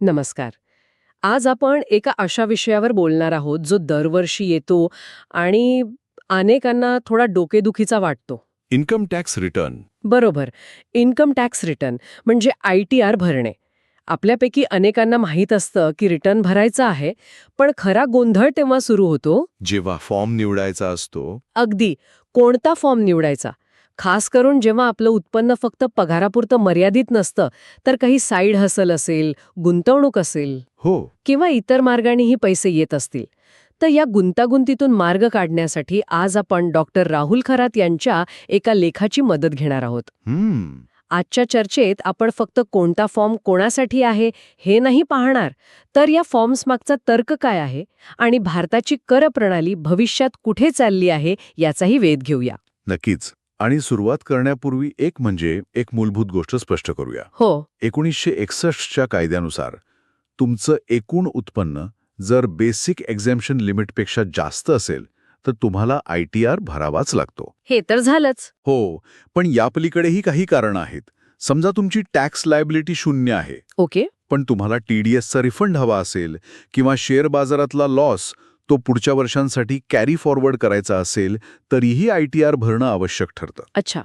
नमस्कार. आज आपण एका अशा विषयावर बोलणार आहोत जो दरवर्षी येतो आणि अनेकांना थोडा डोकेदुखीचा वाटतो. Income tax return. बरोबर. इन्कम टॅक्स रिटर्न म्हणजे ITR भरणे. आपल्यापैकी अनेकांना माहीत असतं की रिटर्न भरायचा आहे, पण खरा गोंधळ तेव्हा सुरू होतो. जेव्हा फॉर्म निवडायचा असतो. अगदी कोणता फॉर्म निवडायचा. खास करून जेव्हा आपलं उत्पन्न फक्त पगारापुरतं मर्यादित नसतं, तर काही साईड हसल असेल, गुंतवणूक असेल हो. किंवा इतर मार्गानेही पैसे येत असतील. तर या गुंतागुंतीतून मार्ग काढण्यासाठी आज आपण डॉक्टर राहुल खरात यांच्या एका लेखाची मदत घेणार आहोत. आजच्या चर्चेत आपण फक्त कोणता फॉर्म कोणासाठी आहे हे नाही पाहणार, तर या फॉर्म्स मागचा तर्क काय आहे आणि भारताची कर प्रणाली भविष्यात कुठे चालली आहे याचाही वेध घेऊया. नक्कीच. आणि सुरुवात करण्यापूर्वी एक मूलभूत गोष्ट स्पष्ट करूया. हो. 1961च्या कायद्यानुसार तुमचं एकूण उत्पन्न जर बेसिक एक्झॅम्पशन लिमिटपेक्षा जास्त असेल तर तुम्हाला ITR भरावाच लागतो. हे तर झालंच. हो, पण यापलीकडेही काही कारणं आहेत. समजा तुमची टॅक्स लायबिलिटी 0 आहे, ओके. पण तुम्हाला TDSचा रिफंड हवा असेल किंवा शेअर बाजारातला लॉस तो पुढच्या वर्षांसाठी कॅरी फॉरवर्ड करायचा असेल, तरीही ITR भरणं आवश्यक ठरतं. अच्छा,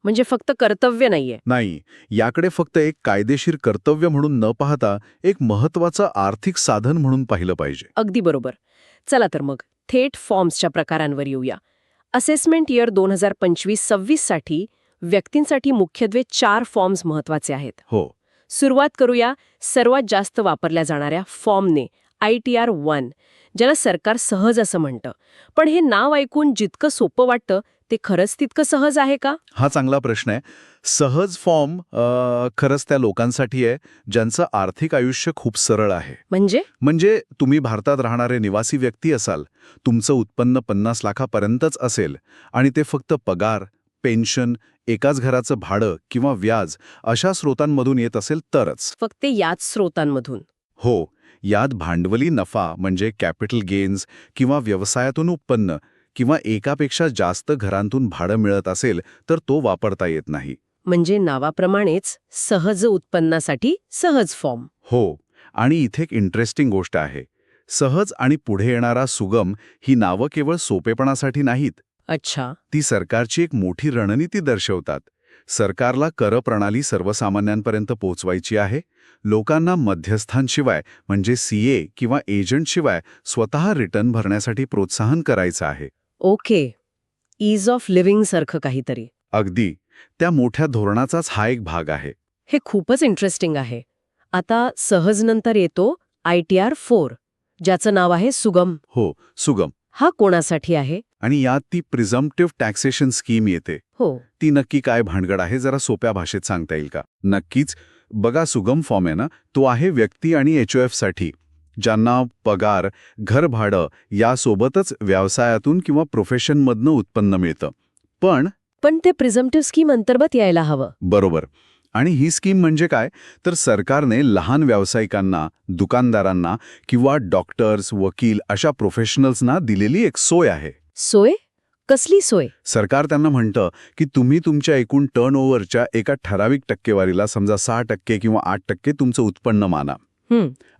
म्हणजे फक्त कर्तव्य नाहीये. नाही, याकडे फक्त एक कायदेशीर कर्तव्य म्हणून न पाहता एक महत्वाचं आर्थिक साधन म्हणून पाहिलं पाहिजे. अगदी बरोबर. चला तर मग थेट फॉर्म्सच्या प्रकारांवर येऊया. असेसमेंट इयर 2025-26 साठी व्यक्तींसाठी मुख्यत्वे 4 फॉर्म्स महत्वाचे आहेत. हो. सुरुवात करूया सर्वात जास्त वापरल्या जाणाऱ्या फॉर्मने, ITR 1, ज्याला सरकार सहज असं म्हणतं. पण हे नाव ऐकून जितकं सोपं वाटतं ते खरंच तितकं सहज आहे का? हा चांगला प्रश्न आहे. सहज फॉर्म खरंच त्या लोकांसाठी आहे ज्यांचं आर्थिक आयुष्य खूप सरळ आहे. म्हणजे तुम्ही भारतात राहणारे निवासी व्यक्ती असाल, तुमचं उत्पन्न 50 लाखापर्यंतच असेल आणि ते फक्त पगार, पेन्शन, एकाच घराचं भाडं किंवा व्याज अशा स्रोतांमधून येत असेल तरच. फक्त याच स्रोतांमधून. हो, यात भांडवली नफा म्हणजे कॅपिटल गेन्स किंवा व्यवसायातून उत्पन्न किंवा एकापेक्षा जास्त घरांतून भाडं मिळत असेल तर तो वापरता येत नाही. म्हणजे नावाप्रमाणेच सहज उत्पन्नासाठी सहज फॉर्म. हो, आणि इथे एक इंटरेस्टिंग गोष्ट आहे. सहज आणि पुढे येणारा सुगम ही नावं केवळ सोपेपणासाठी नाहीत. अच्छा. ती सरकारची एक मोठी रणनीती दर्शवतात. सरकारला कर प्रणाली सर्वसामान्यांपर्यंत पोहोचवायची आहे. लोकांना मध्यस्थांशिवाय म्हणजे CA किंवा एजंटशिवाय स्वतः रिटर्न भरण्यासाठी प्रोत्साहन करायचं आहे. ओके. ईज ऑफ लिव्हिंग सारखं काहीतरी. अगदी. त्या मोठ्या धोरणाचाच हा एक भाग आहे. हे खूपच इंटरेस्टिंग आहे. आता सहज नंतर येतो ITR 4, ज्याचं नाव आहे सुगम. हो, सुगम. हा कोणासाठी आहे? आणि यात ती प्रिझम्प्टिव्ह टॅक्सेशन स्कीम येते. हो. ती नक्की काय भानगड आहे जरा सोप्या भाषेत सांगता येईल का? नक्कीच. बघा, सुगम फॉर्म आहे ना, तो आहे व्यक्ती आणि HOF साठी, ज्यांना पगार, घरभाडं यासोबतच व्यवसायातून किंवा प्रोफेशनमधनं उत्पन्न मिळतं. पण ते प्रिझम्प्टिव्ह स्कीम अंतर्गत यायला हवं. बरोबर. आणि ही स्कीम म्हणजे काय, तर सरकारने लहान व्यावसायिकांना, दुकानदारांना किंवा डॉक्टर्स, वकील अशा प्रोफेशनल्सना दिलेली एक सोय आहे. सोय? कसली सोय? सरकार त्यांना म्हणतं की तुम्ही तुमच्या एकूण टर्नओव्हरच्या एका ठराविक टक्केवारीला, समजा 6% किंवा 8% तुमचं उत्पन्न माना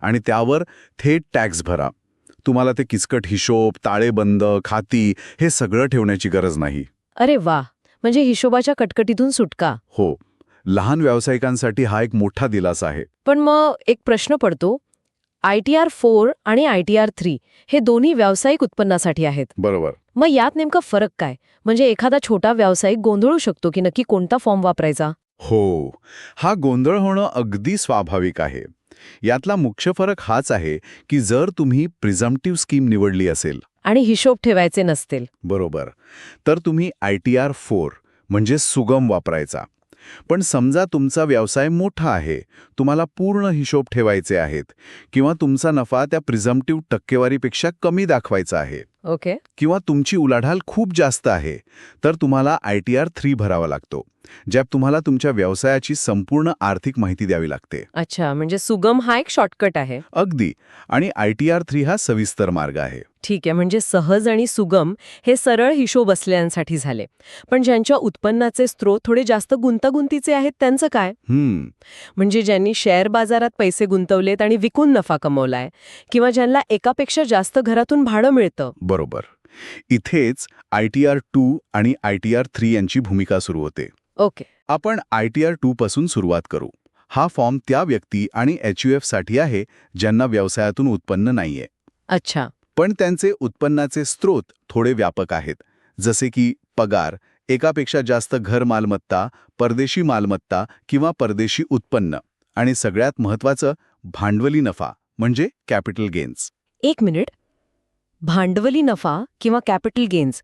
आणि त्यावर थेट टॅक्स भरा. तुम्हाला ते किचकट हिशोब, ताळेबंद, खाती हे सगळं ठेवण्याची गरज नाही. अरे वा, म्हणजे हिशोबाच्या कटकटीतून सुटका. हो, लहान व्यावसायिकांसाठी हा एक मोठा दिलासा आहे. पण मग एक प्रश्न पडतो, ITR 4 आणि ITR 3 हे दोन्ही व्यावसायिक उत्पन्नासाठी आहेत. बरोबर. मग यात नेमका फरक काय? म्हणजे एखादा छोटा व्यावसायिक गोंधळू शकतो की नक्की कोणता फॉर्म वापरायचा? हो, हा गोंधळ होणं अगदी स्वाभाविक आहे. यातला मुख्य फरक हाच आहे की जर तुम्ही प्रिझम्प्टिव्ह स्कीम निवडली असेल आणि हिशोब ठेवायचे नसतील, बरोबर, तर तुम्ही ITR 4 म्हणजे सुगम वापरायचा. पण समजा तुमचा व्यवसाय मोठा आहे, तुम्हाला पूर्ण हिशोब ठेवायचे आहेत किंवा तुमचा नफा त्या प्रिझम्प्टिव्ह टक्केवारीपेक्षा कमी दाखवायचा आहे, ओके, किंवा तुमची उलाढाल खूप जास्त आहे, तर तुम्हाला ITR 3 भरावा लागतो. ज्यात तुम्हाला तुमच्या व्यवसायाची संपूर्ण आर्थिक माहिती द्यावी लागते. अच्छा, म्हणजे सुगम हा एक शॉर्टकट आहे. अगदी. आणि ITR 3 हा सविस्तर मार्ग आहे. ठीक आहे, म्हणजे सहज आणि सुगम हे सरळ हिशोब असलेल्यांसाठी झाले. पण ज्यांच्या उत्पन्नाचे स्रोत थोडे जास्त गुंतागुंतीचे आहेत त्यांचं काय? म्हणजे ज्यांनी शेअर बाजारात पैसे गुंतवलेत आणि विकून नफा कमवलाय, किंवा ज्यांना एकापेक्षा जास्त घरातून भाडं मिळतं. बरोबर. इथेच ITR 2 आणि ITR 3 यांची भूमिका सुरू होते. ओके. आपण ITR 2 पासून सुरुवात करू. हा फॉर्म त्या व्यक्ती आणि HUF साठी आहे ज्यांना व्यवसायातून उत्पन्न नाहीये. अच्छा. पण त्यांचे उत्पन्नाचे स्रोत थोडे व्यापक आहेत, जसे की पगार, एकापेक्षा जास्त घर मालमत्ता, परदेशी मालमत्ता किंवा परदेशी उत्पन्न, आणि सगळ्यात महत्त्वाचं भांडवली नफा म्हणजे कॅपिटल गेन्स. एक मिनिट. भांडवली नफा किंवा कॅपिटल गेन्स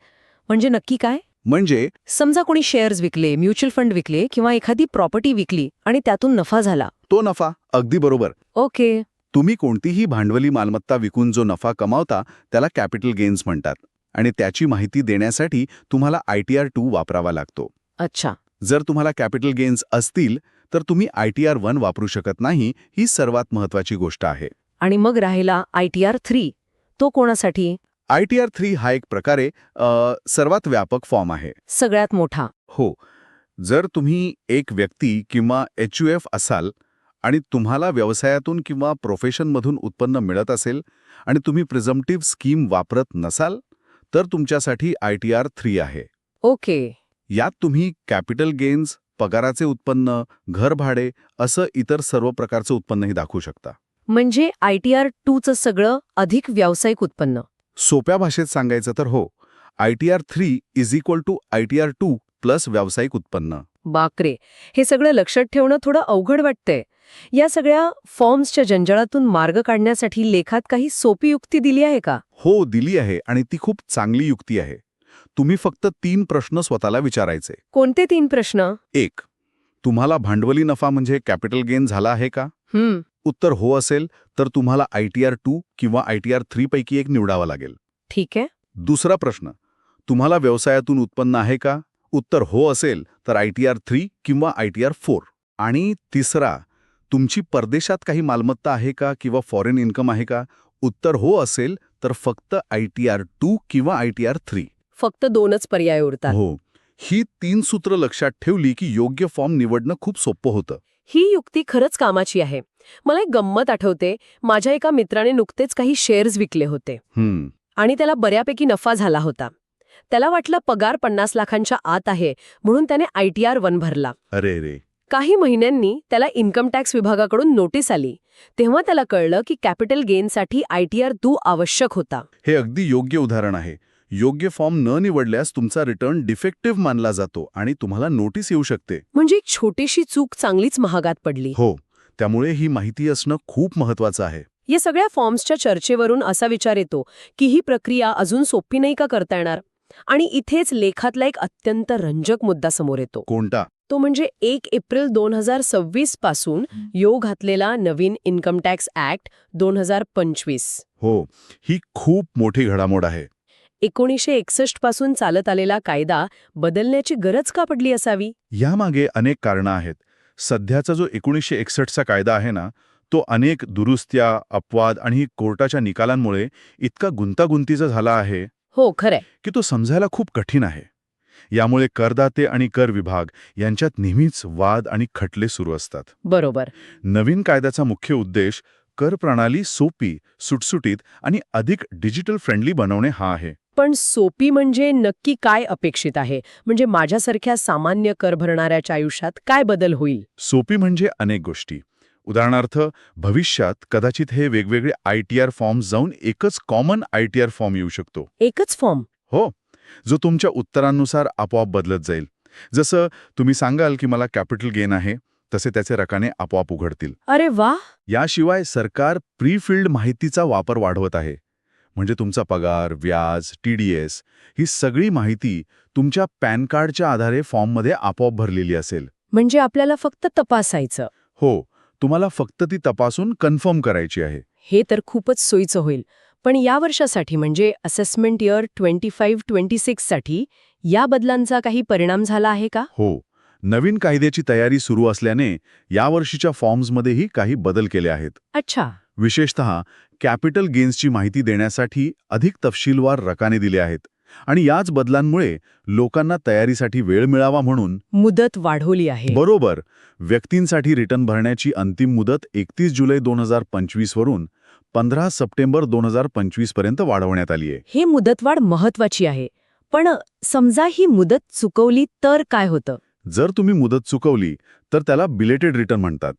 म्हणजे नक्की काय? म्हणजे समजा कोणी शेअर्स विकले, म्युच्युअल फंड विकले किंवा एखादी प्रॉपर्टी विकली आणि त्यातून नफा झाला. तो नफा. अगदी बरोबर. ओके. तुम्ही कोणतीही भांडवली मालमत्ता विकून जो नफा कमावता त्याला कॅपिटल गेन्स म्हणतात, आणि त्याची माहिती देण्यासाठी तुम्हाला ITR 2 वापरावा लागतो. अच्छा. जर तुम्हाला कॅपिटल गेन्स असतील तर तुम्ही ITR 1 वापरू शकत नाही, ही सर्वात महत्त्वाची गोष्ट आहे. आणि मग राहिला ITR 3. तो कोणासाठी? ITR 3 हा एक प्रकारे सर्वात व्यापक फॉर्म आहे. सगळ्यात मोठा. हो. जर तुम्ही एक व्यक्ती किंवा HUF असाल आणि तुम्हाला व्यवसायातून किंवा प्रोफेशनमधून उत्पन्न मिळत असेल आणि तुम्ही प्रिझम्प्टिव्ह स्कीम वापरत नसाल तर तुमच्यासाठी ITR 3 आहे. ओके. यात तुम्ही कॅपिटल गेन्स, पगाराचे उत्पन्न, घर भाडे असं इतर सर्व प्रकारचं उत्पन्नही दाखवू शकता. म्हणजे ITR 2चं सगळं अधिक व्यावसायिक उत्पन्न. सोप्या भाषेत सांगायचं तर हो, ITR 3 = ITR 2 प्लस व्यावसायिक उत्पन्न. बापरे, हे सगळं लक्षात ठेवणं थोडं अवघड वाटतंय. या सगळ्या फॉर्म्सच्या जंजाळातून मार्ग काढण्यासाठी लेखात काही सोपी युक्ती दिली आहे का? हो, दिली आहे, आणि ती खूप चांगली युक्ती आहे. तुम्ही फक्त 3 प्रश्न स्वतःला विचारायचे. कोणते 3 प्रश्न? 1. तुम्हाला भांडवली नफा म्हणजे कॅपिटल गेन झाला आहे का? उत्तर हो असेल तर तुम्हाला ITR 2 किंवा ITR 3 पैकी एक निवडावा लागेल. ठीक आहे. दुसरा प्रश्न, तुम्हाला व्यवसायातून उत्पन्न आहे का? उत्तर हो असेल तर ITR 3 किंवा ITR 4. आणि तिसरा, तुमची परदेशात काही मालमत्ता आहे का किंवा फॉरेन इन्कम आहे का? उत्तर हो असेल तर फक्त ITR 2 किंवा ITR 3. फक्त 2च पर्याय उरतात. हो. ही 3 सूत्र लक्षात ठेवली की योग्य फॉर्म निवडणं खूप सोपं होतं. ही युक्ती खरंच कामाची आहे. मला एक गंमत आठवते. माझ्या एका मित्राने नुकतेच काही शेअर्स विकले होते आणि त्याला बऱ्यापैकी नफा झाला होता. त्याला वाटलं पगार 50 लाखांच्या आत आहे म्हणून त्याने ITR 1 भरला. अरे रे. काही महिन्यांनी त्याला इन्कम टॅक्स विभागाकडून नोटीस आली. तेव्हा त्याला कळलं की कॅपिटल गेनसाठी ITR 2 आवश्यक होता. हे अगदी योग्य उदाहरण आहे. योग्य फॉर्म न निवडल्यास तुमचा रिटर्न डिफेक्टिव्ह मानला जातो आणि तुम्हाला नोटीस येऊ शकते. म्हणजे एक छोटीशी चूक चांगलीच महागात पडली. हो. त्यामुळे ही माहिती असणं खूप महत्वाचं आहे. या सगळ्या फॉर्म्सच्या चर्चेवरून असा विचार येतो की ही प्रक्रिया अजून सोपी नाही का करता येणार? आणि इथेच लेखातला एक अत्यंत रंजक मुद्दा समोर येतो. कोणता? तो म्हणजे 1 एप्रिल 2026 पासून योग घातलेला नवीन इन्कम टॅक्स ऍक्ट 2025. हो, ही खूप मोठी घडामोड आहे. 1961 पासून चालत आलेला कायदा बदलण्याची गरज का पडली असावी? यामागे अनेक कारणं आहेत. सध्याचा जो 1961चा कायदा आहे ना, तो अनेक दुरुस्त्या, अपवाद आणि कोर्टाच्या निकालांमुळे इतका गुंतागुंतीचा झाला आहे हो, खरंय, की तो समजायला खूप कठीण आहे. यामुळे करदाते आणि कर विभाग यांच्यात नेहमीच वाद आणि खटले सुरू असतात. बरोबर. नवीन कायद्याचा मुख्य उद्देश कर प्रणाली सोपी, सुटसुटीत आणि अधिक डिजिटल फ्रेंडली बनवणे हा आहे. पण सोपी म्हणजे नक्की काय अपेक्षित आहे? म्हणजे माझ्यासारख्या सामान्य कर भरणाऱ्याच्या आयुष्यात काय बदल होईल? सोपी म्हणजे अनेक गोष्टी. उदाहरणार्थ, भविष्यात कदाचित हे वेगवेगळे ITR फॉर्म्स जाऊन एकच कॉमन ITR फॉर्म येऊ शकतो. एकच फॉर्म? हो, जो तुमच्या उत्तरांनुसार आपोआप बदलत जाईल. जसं तुम्ही सांगाल की मला कॅपिटल गेन आहे, तसे त्याचे रकाने आपोआप उघडतील. अरे वा. याशिवाय सरकार प्री फिल्ड माहितीचा वापर वाढवत आहे. म्हणजे तुमचा पगार, व्याज, TDS ही सगळी माहिती तुमच्या पॅन कार्डच्या आधारे फॉर्ममध्ये आपोआप भरलेली असेल. म्हणजे आपल्याला फक्त तपासायचं? हो, तुम्हाला फक्त ती तपासून कन्फर्म करायची आहे. हे तर खूपच सोयीचं होईल. पण या वर्षासाठी म्हणजे असेसमेंट इयर 25-26 साठी या बदलांचा काही परिणाम झाला आहे का? हो, नवीन कायद्याची तयारी सुरू असल्याने यावर्षीच्या फॉर्म्समध्येही काही बदल केले आहेत. अच्छा. विशेषतः कॅपिटल गेन्सची माहिती देण्यासाठी अधिक तपशीलवार रकाने दिले आहेत आणि याच बदलांमुळे लोकांना तयारीसाठी वेळ मिळावा म्हणून मुदत वाढवली आहे. बरोबर. व्यक्तींसाठी रिटर्न भरण्याची अंतिम मुदत 31 जुलै 2025 वरून 15 सप्टेंबर 2025 पर्यंत वाढवण्यात आली आहे. ही मुदतवाढ महत्वाची आहे. पण समजा ही मुदत चुकवली तर काय होतं? जर तुम्ही मुदत चुकवली तर त्याला बिलेटेड रिटर्न म्हणतात.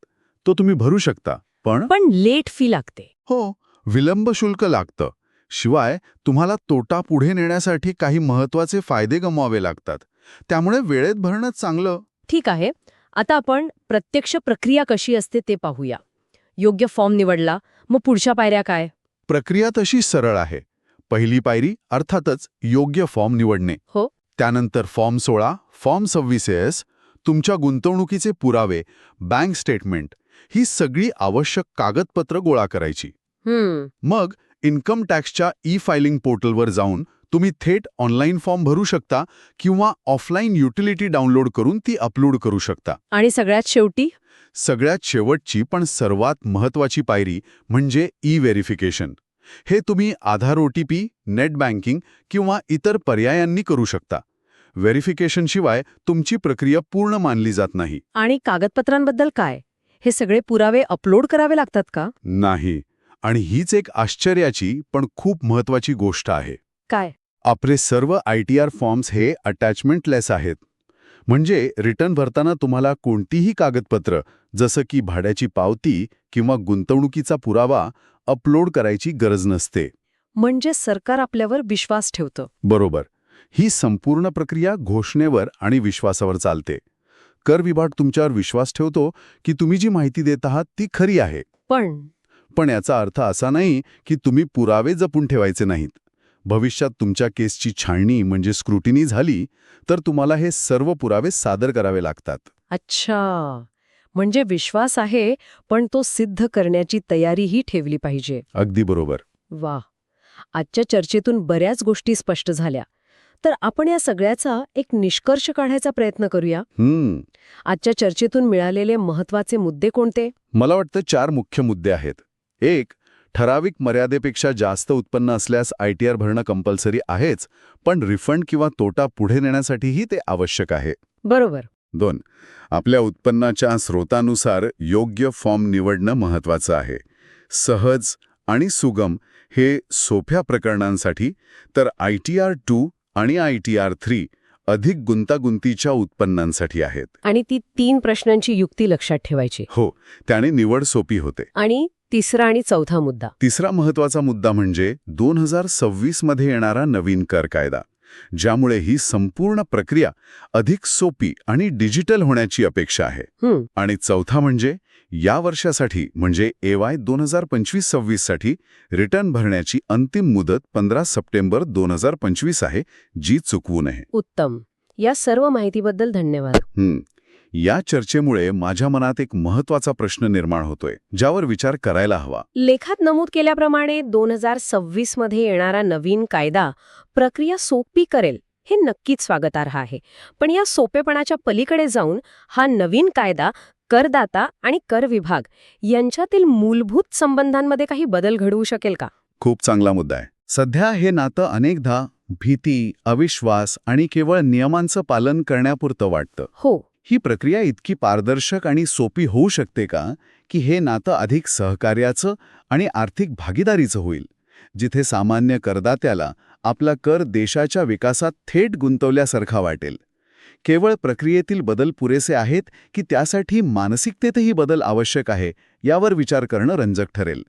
तो तुम्ही भरू शकता, पण लेट फी लागते. हो, विलंब शुल्क लागतं. शिवाय तुम्हाला तोटा पुढे नेण्यासाठी काही महत्वाचे फायदे गमवावे लागतात. त्यामुळे वेळेत भरणं चांगलं. ठीक आहे. आता आपण प्रत्यक्ष प्रक्रिया कशी असते ते पाहूया. योग्य फॉर्म निवडला, मग पुढच्या पायऱ्या काय? प्रक्रिया तशी सरळ आहे. पहिली पायरी अर्थातच योग्य फॉर्म निवडणे. हो. त्यानंतर फॉर्म 16, फॉर्म 26S, तुमच्या गुंतवणुकीचे पुरावे, बँक स्टेटमेंट, ही सगळी आवश्यक कागदपत्र गोळा करायची. मग इन्कम टॅक्सच्या ई-फायलिंग पोर्टलवर जाऊन तुम्ही थेट ऑनलाईन फॉर्म भरू शकता किंवा ऑफलाईन युटिलिटी डाउनलोड करून ती अपलोड करू शकता. आणि सगळ्यात शेवटी? सगळ्यात शेवटची पण सर्वात महत्वाची पायरी म्हणजे ई-व्हेरिफिकेशन. हे तुम्ही आधार OTP, नेट बँकिंग किंवा इतर पर्यायांनी करू शकता. व्हेरिफिकेशनशिवाय तुमची प्रक्रिया पूर्ण मानली जात नाही. आणि कागदपत्रांबद्दल काय? हे सगळे पुरावे अपलोड करावे लागतात का? नाही. आणि हीच एक आश्चर्याची पण खूप महत्वाची गोष्ट आहे. काय? आपले सर्व ITR फॉर्म्स हे अटॅचमेंटलेस आहेत. म्हणजे रिटर्न भरताना तुम्हाला कोणतीही कागदपत्र जसं की भाड्याची पावती किंवा गुंतवणुकीचा पुरावा अपलोड करायची गरज नसते. म्हणजे सरकार आपल्यावर विश्वास ठेवतं. बरोबर. ही संपूर्ण प्रक्रिया घोषणेवर आणि विश्वासावर चालते. कर विभाग तुमच्यावर विश्वास ठेवतो की तुम्ही जी माहिती देत आहात ती खरी आहे. पण याचा अर्थ असा नाही की तुम्ही पुरावे जपून ठेवायचे नाहीत. भविष्यात तुमच्या केसची छाननी म्हणजे स्क्रुटिनी झाली तर तुम्हाला हे सर्व पुरावे सादर करावे लागतात. अच्छा. म्हणजे विश्वास आहे, पण तो सिद्ध करण्याची तयारीही ठेवली पाहिजे. अगदी बरोबर. वा. आजच्या चर्चेतून बऱ्याच गोष्टी स्पष्ट झाल्या. तर आपण या सगळ्याचा एक निष्कर्ष काढायचा प्रयत्न करूया. आजच्या चर्चेतून मिळालेले महत्वाचे मुद्दे कोणते? मला वाटतं 4 मुख्य मुद्दे आहेत. 1. ठराविक मर्यादेपेक्षा जास्त उत्पन्न असल्यास ITR भरणं कंपल्सरी आहेच, पण रिफंड किंवा तोटा पुढे नेण्यासाठीही ते आवश्यक आहे. बरोबर. 2. आपल्या उत्पन्नाच्या स्रोतानुसार योग्य फॉर्म निवडणं महत्वाचं आहे. सहज आणि सुगम हे सोप्या प्रकरणांसाठी, तर ITR 2 आणि ITR 3 अधिक गुंतागुंतीच्या उत्पन्नांसाठी आहेत. आणि ती 3 प्रश्नांची युक्ती लक्षात ठेवायची. हो, त्याने निवड सोपी होते. आणि तिसरा आणि चौथा मुद्दा? तिसरा महत्वाचा मुद्दा म्हणजे 2026 मध्ये येणारा नवीन कर कायदा, ज्यामुळे ही संपूर्ण प्रक्रिया अधिक सोपी आणि डिजिटल होण्याची अपेक्षा आहे. आणि चौथा म्हणजे या वर्षासाठी म्हणजे AY 2025-26 साठी रिटर्न भरण्याची अंतिम मुदत 15 सप्टेंबर 2025 आहे, जी चुकवू नये. उत्तम. या सर्व माहितीबद्दल धन्यवाद. या चर्चेमुळे माझ्या मनात एक महत्वाचा प्रश्न निर्माण होतोय, ज्यावर विचार करायला हवा. लेखात नमूद केल्याप्रमाणे 2026 मध्ये येणारा नवीन कायदा प्रक्रिया सोपी करेल, हे नक्कीच स्वागतार्ह आहे. पण या सोपेपणाच्या पलीकडे जाऊन हा नवीन कायदा करदाता आणि कर विभाग यांच्यातील मूलभूत संबंधांमध्ये काही बदल घडवू शकेल का? खूप चांगला मुद्दा आहे. सध्या हे नातं अनेकदा भीती, अविश्वास आणि केवळ नियमांचं पालन करण्यापुरतं वाटतं. हो. ही प्रक्रिया इतकी पारदर्शक आणि सोपी होऊ शकते का, की हे नातं अधिक सहकार्याचं आणि आर्थिक भागीदारीचं होईल, जिथे सामान्य करदात्याला आपला कर देशाच्या विकासात थेट गुंतवल्यासारखा वाटेल? केवळ प्रक्रियेतील बदल पुरेसे आहेत की त्यासाठी मानसिकतेतही बदल आवश्यक आहे, यावर विचार करणं रंजक ठरेल.